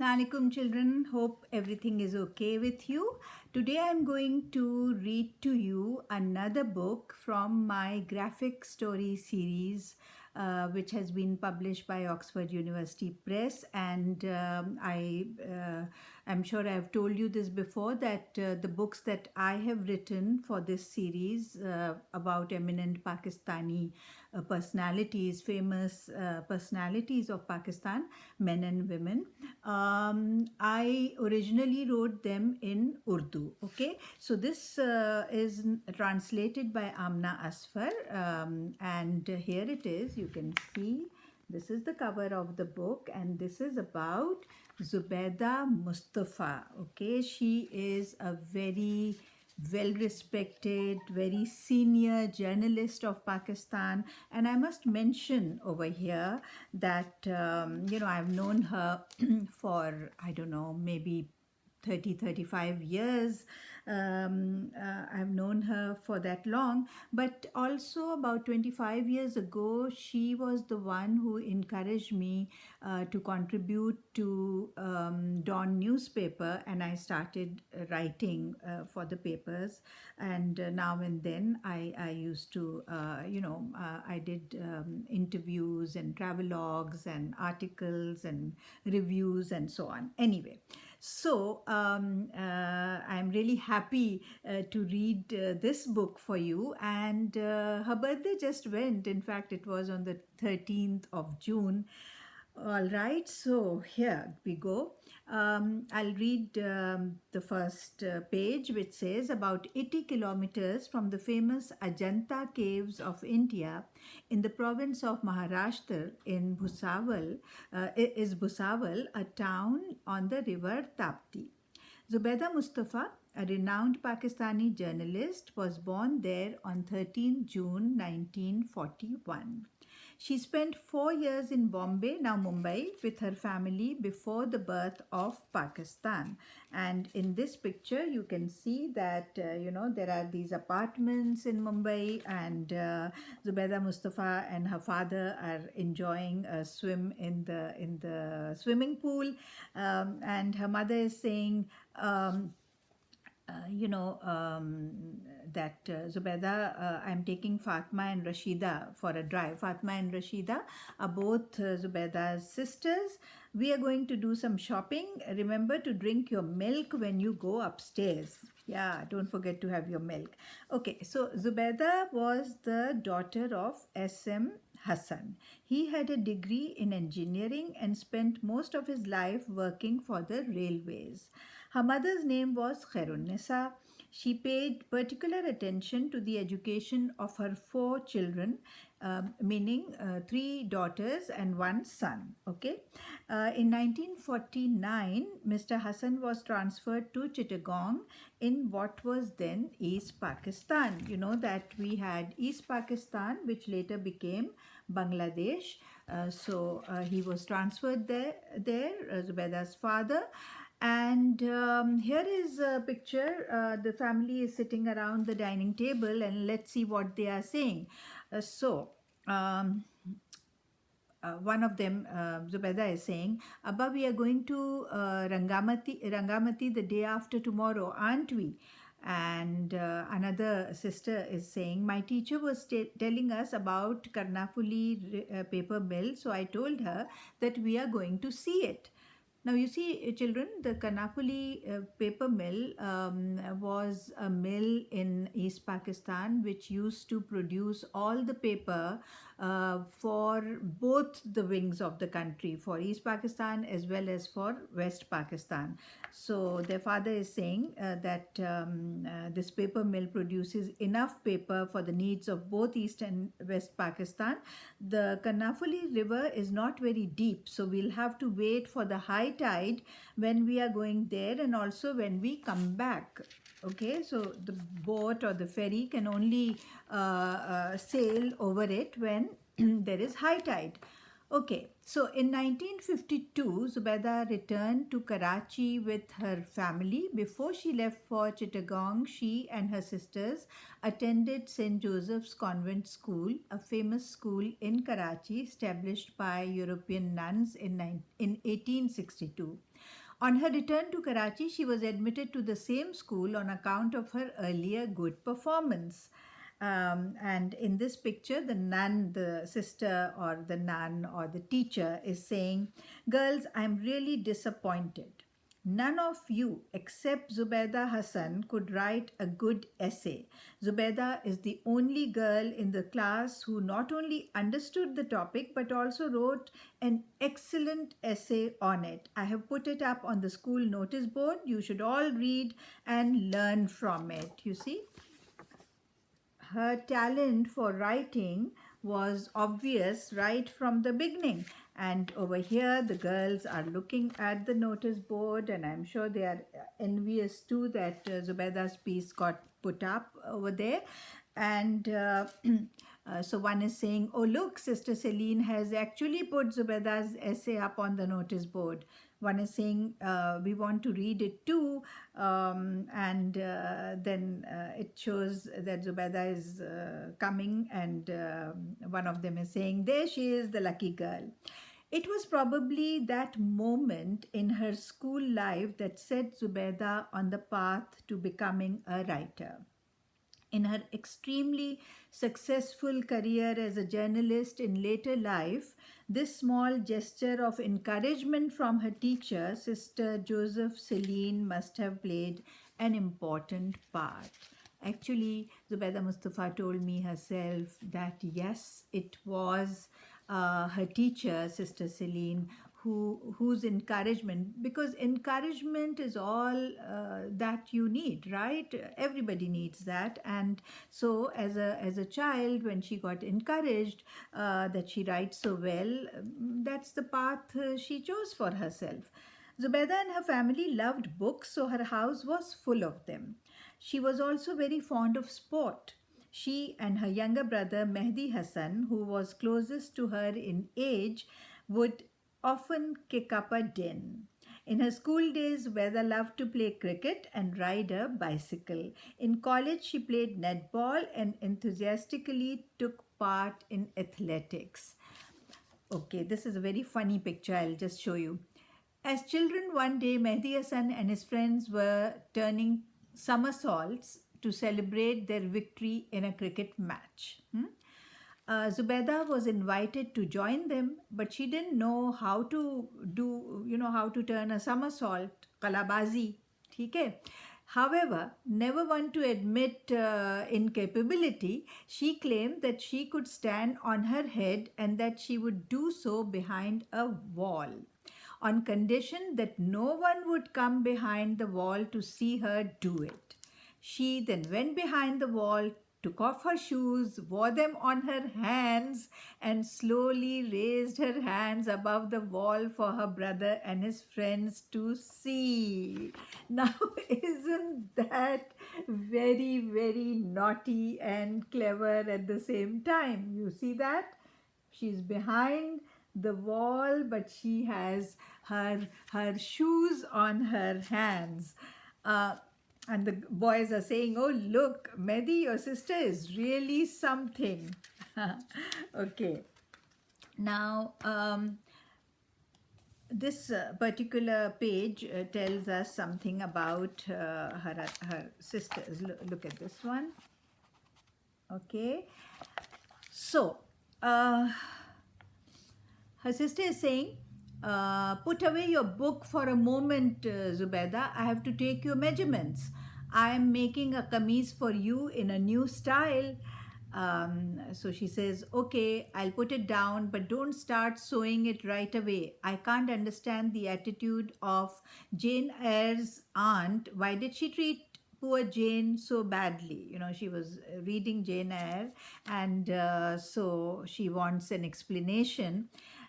Assalamualaikum children, hope everything is okay with you. Today I'm going to read to you another book from my graphic story series which has been published by Oxford University Press, and I'm sure I've told you this before that the books that I have written for this series about eminent Pakistani personalities, famous personalities of Pakistan, men and women. I originally wrote them in Urdu. Okay, so this is translated by Amna Asfar, and here it is. You can see this is the cover of the book, and this is about Zubeda Mustafa. Okay, she is a very well respected, very senior journalist of Pakistan. And I must mention over here that, I've known her for, I don't know, maybe 30-35 years. I've known her for that long, but also about 25 years ago she was the one who encouraged me to contribute to Dawn newspaper, and I started writing for the papers. And now and then I used to I did interviews and travelogues and articles and reviews and so on. Anyway, so I'm really happy to read this book for you. And her birthday just went. In fact, it was on the 13th of June. All right, so here we go. I'll read the first page, which says about 80 kilometers from the famous Ajanta caves of India in the province of Maharashtra in Bhusawal, is Bhusawal, a town on the river Tapti. Zubeda Mustafa, a renowned Pakistani journalist, was born there on 13 June 1941. She spent 4 years in Bombay, now Mumbai, with her family before the birth of Pakistan. And in this picture, you can see that, there are these apartments in Mumbai, and Zubeda Mustafa and her father are enjoying a swim in the swimming pool. And her mother is saying, that Zubeda, I'm taking Fatma and Rashida for a drive. Fatma and Rashida are both Zubeda's sisters. We are going to do some shopping. Remember to drink your milk when you go upstairs. Yeah, don't forget to have your milk. Okay, so Zubeda was the daughter of S.M. Hassan. He had a degree in engineering and spent most of his life working for the railways. Her mother's name was Khairun-Nisa. She paid particular attention to the education of her 4 children, meaning 3 daughters and 1 son. Okay. In 1949, Mr. Hassan was transferred to Chittagong in what was then East Pakistan. You know that we had East Pakistan, which later became Bangladesh. So he was transferred there, Zubeda's father. And here is a picture. The family is sitting around the dining table, and let's see what they are saying. One of them, Zubeda, is saying, Abba, we are going to Rangamati the day after tomorrow, aren't we? And another sister is saying, my teacher was telling us about Karnafuli paper mill, so I told her that we are going to see it. Now, you see, children, the Kanapuli paper mill was a mill in East Pakistan which used to produce all the paper for both the wings of the country, for East Pakistan as well as for West Pakistan. So, their father is saying that this paper mill produces enough paper for the needs of both East and West Pakistan. The Kanafuli river is not very deep, so we'll have to wait for the high tide when we are going there, and also when we come back. Okay, so the boat or the ferry can only sail over it when there is high tide. Okay, So in 1952, Zubaida returned to Karachi with her family. Before she left for Chittagong, she and her sisters attended St. Joseph's Convent School, a famous school in Karachi established by European nuns in 1862. On her return to Karachi, she was admitted to the same school on account of her earlier good performance. And in this picture, the nun, the sister, or the nun, or the teacher is saying, "Girls, I'm really disappointed. None of you except Zubaida Hassan could write a good essay. Zubaida is the only girl in the class who not only understood the topic but also wrote an excellent essay on it. I have put it up on the school notice board. You should all read and learn from it." You see, her talent for writing was obvious right from the beginning. And over here, the girls are looking at the notice board, and I'm sure they are envious too that Zubaida's piece got put up over there. And so one is saying, "Oh, look, Sister Celine has actually put Zubaida's essay up on the notice board." One is saying, "We want to read it too." And then it shows that Zubaida is coming, and one of them is saying, "There she is, the lucky girl." It was probably that moment in her school life that set Zubaida on the path to becoming a writer. In her extremely successful career as a journalist in later life, this small gesture of encouragement from her teacher, Sister Joseph Celine, must have played an important part. Actually, Zubaida Mustafa told me herself that yes, it was her teacher, Sister Celine, whose encouragement, because encouragement is all that you need, right? Everybody needs that. And so as a child, when she got encouraged that she writes so well, that's the path she chose for herself. Zubaida and her family loved books, so her house was full of them. She was also very fond of sport. She and her younger brother Mehdi Hassan, who was closest to her in age, would often kick up a din. In her school days, Veda loved to play cricket and ride a bicycle. In college, she played netball and enthusiastically took part in athletics. Okay, this is a very funny picture. I'll just show you. As children, one day, Mehdi Hassan and his friends were turning somersaults to celebrate their victory in a cricket match. Zubaida was invited to join them, but she didn't know how to do, how to turn a somersault, kalabazi. Okay. However, never one to admit incapability, she claimed that she could stand on her head and that she would do so behind a wall, on condition that no one would come behind the wall to see her do it. She then went behind the wall, took off her shoes, wore them on her hands, and slowly raised her hands above the wall for her brother and his friends to see. Now, isn't that very, very naughty and clever at the same time? You see that? She's behind the wall, but she has her shoes on her hands. And the boys are saying, "Oh, look, Mehdi, your sister is really something." Okay. Now, this particular page tells us something about her sisters. Look at this one. Okay. So, her sister is saying, "Put away your book for a moment, Zubaida. I have to take your measurements. I am making a kameez for you in a new style." So she says, "Okay, I'll put it down, but don't start sewing it right away. I can't understand the attitude of Jane Eyre's aunt. Why did she treat poor Jane so badly?" She was reading Jane Eyre, and so she wants an explanation.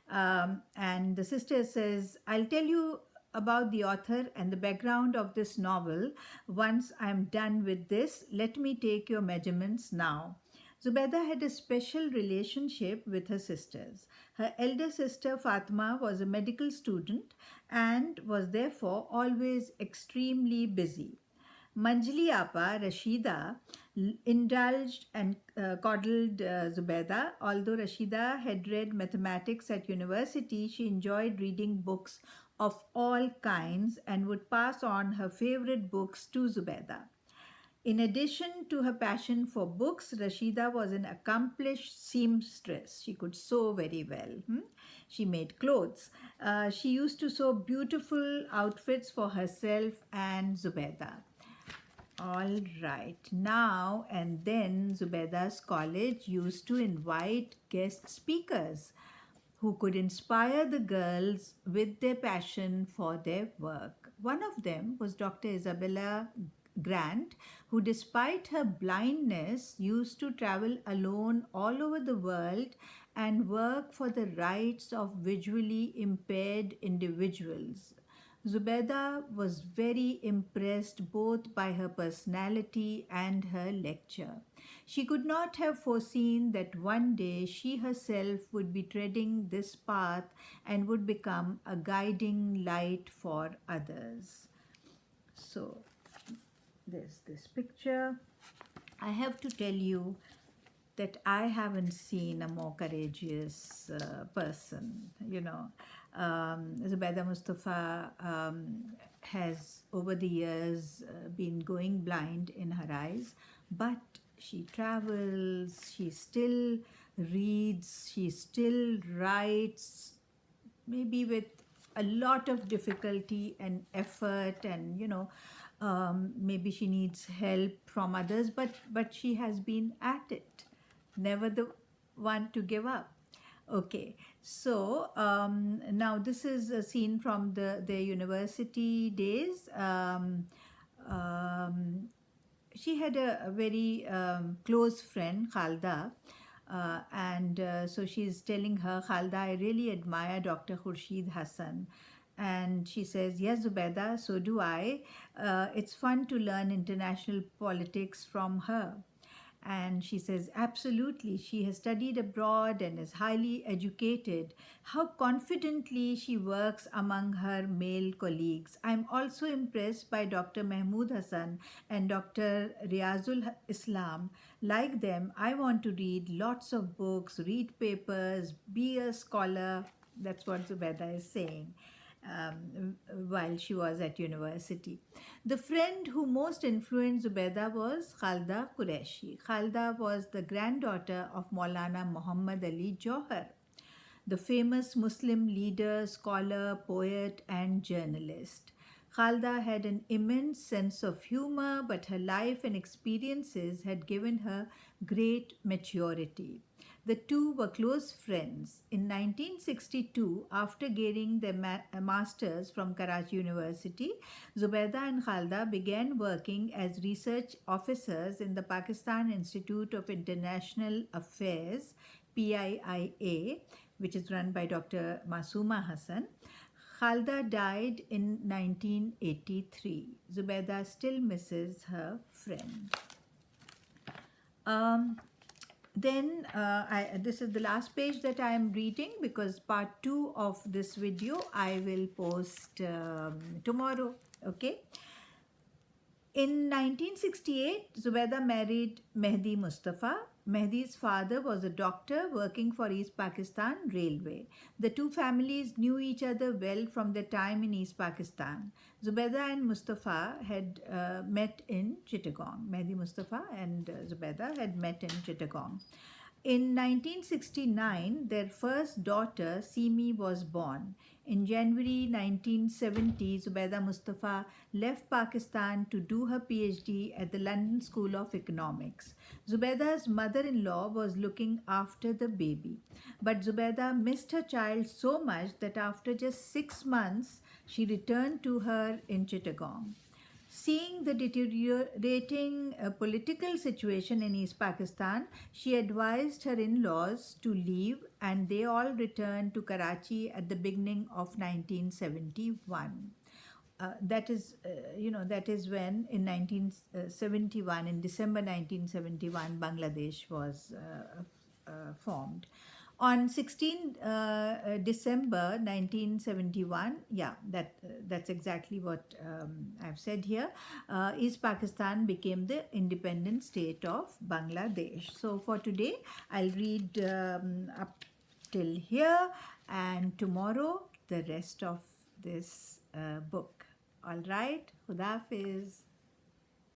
And the sister says, "I'll tell you about the author and the background of this novel once I'm done with this. Let me take your measurements now." Zubaida had a special relationship with her sisters. Her elder sister Fatma was a medical student and was therefore always extremely busy. Manjli Appa, Rashida, indulged and coddled Zubaida. Although Rashida had read mathematics at university, she enjoyed reading books of all kinds and would pass on her favorite books to Zubaida. In addition to her passion for books, Rashida was an accomplished seamstress. She could sew very well. She made clothes. She used to sew beautiful outfits for herself and Zubaida. All right. Now and then, Zubaida's college used to invite guest speakers who could inspire the girls with their passion for their work. One of them was Dr. Isabella Grant, who, despite her blindness, used to travel alone all over the world and work for the rights of visually impaired individuals. Zubaida was very impressed both by her personality and her lecture. She could not have foreseen that one day she herself would be treading this path and would become a guiding light for others. So, there's this picture. I have to tell you that I haven't seen a more courageous person. Zubaida Mustafa has over the years been going blind in her eyes, but she travels, she still reads, she still writes, maybe with a lot of difficulty and effort, and maybe she needs help from others, but she has been at it, never the one to give up. Okay, so now this is a scene from the university days. She had a very close friend, Khalda, and so she's telling her, Khalda, I really admire Dr. Khurshid Hassan. And she says, yes, Zubaida, so do I. It's fun to learn international politics from her. And she says, absolutely. She has studied abroad and is highly educated. How confidently she works among her male colleagues. I'm also impressed by Dr. Mahmood Hassan and Dr. Riazul Islam. Like them, I want to read lots of books, read papers, be a scholar. That's what Zubaida is saying while she was at university. The friend who most influenced Zubaida was Khalda Qureshi. Khalda was the granddaughter of Maulana Muhammad Ali Johar, the famous Muslim leader, scholar, poet, and journalist. Khalda had an immense sense of humor, but her life and experiences had given her great maturity. The two were close friends. In 1962, after gaining their masters from Karachi University, Zubaida and Khalda began working as research officers in the Pakistan Institute of International Affairs, PIIA, which is run by Dr. Masuma Hassan. Khalda died in 1983. Zubaida still misses her friend. This is the last page that I am reading, because part 2 of this video I will post tomorrow. Okay. In 1968, Zubaida married Mehdi Mustafa. Mehdi's father was a doctor working for East Pakistan Railway. The two families knew each other well from their time in East Pakistan. Zubaida and Mustafa had met in Chittagong. Mehdi Mustafa and Zubaida had met in Chittagong. In 1969, their first daughter, Simi, was born. In January 1970, Zubaida Mustafa left Pakistan to do her PhD at the London School of Economics. Zubaida's mother-in-law was looking after the baby, but Zubaida missed her child so much that after just 6 months, she returned to her in Chittagong. Seeing the deteriorating political situation in East Pakistan, she advised her in-laws to leave, and they all returned to Karachi at the beginning of 1971. that is, that is when in 1971, in December 1971, Bangladesh was formed. On 16 December 1971, yeah, that's exactly what I've said here. East Pakistan became the independent state of Bangladesh. So for today, I'll read up till here, and tomorrow the rest of this book. All right, Khuda Hafiz.